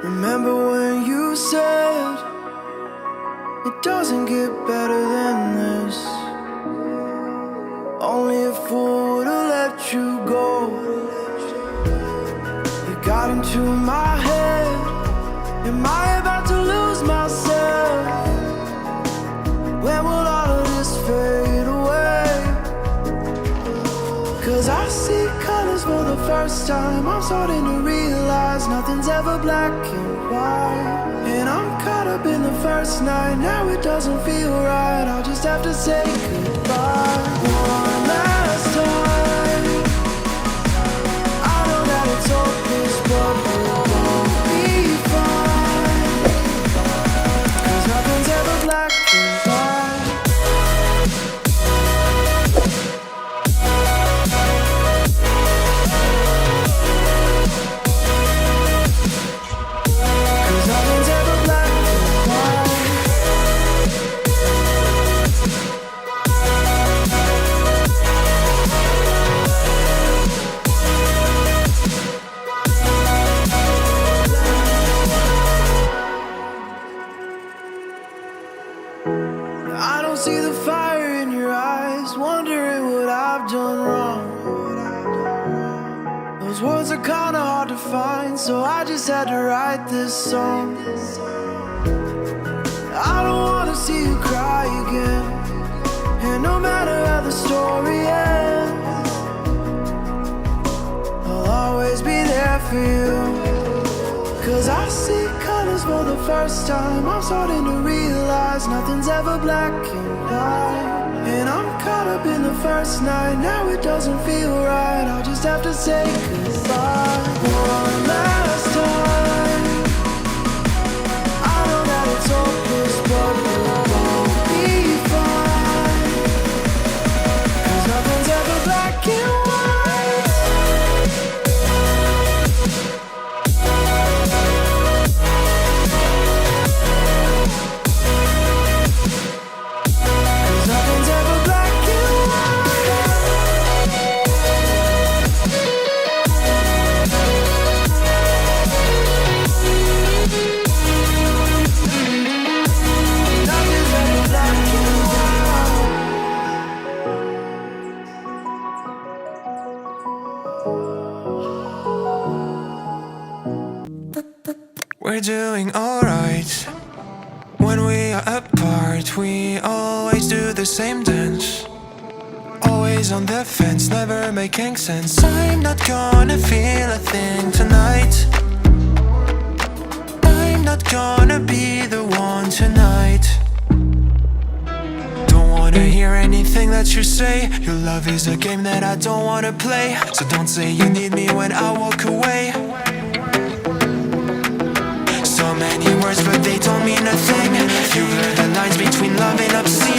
Remember when you said it doesn't get better than this? Only a fool would've let you go. You got into my head. Am I about to lose myself? When will all of this fade away? 'Cause I see colors for the first time. I'm starting to realize nothing's ever black and white. And I'm caught up in the first night. Now it doesn't feel right. I'll just have to say goodbye one last time. I know that it's hopeless, but we'll both be fine. 'Cause nothing's ever black and white. I don't see the fire in your eyes, wondering what I've done wrong. Those words are kinda hard to find, so I just had to write this song. I don't wanna see you cry again, and no matter how the story ends, I'll always be there for you. 'Cause I see colors for the first time. I'm starting to realize nothing's ever black and white. And I'm caught up in the first night. Now it doesn't feel right. I'll just have to say goodbye one last time. I know that it's hopeless, but we'll both be fine. 'Cause nothing's ever black and white. We're doing alright. When we are apart, we always do the same dance. Always on the fence, never making sense. I'm not gonna feel a thing tonight. I'm not gonna be the one tonight. Don't wanna hear anything that you say. Your love is a game that I don't wanna play. So don't say you need me when I walk away. So many words, but they don't mean a thing. You blur the lines between love and obscene.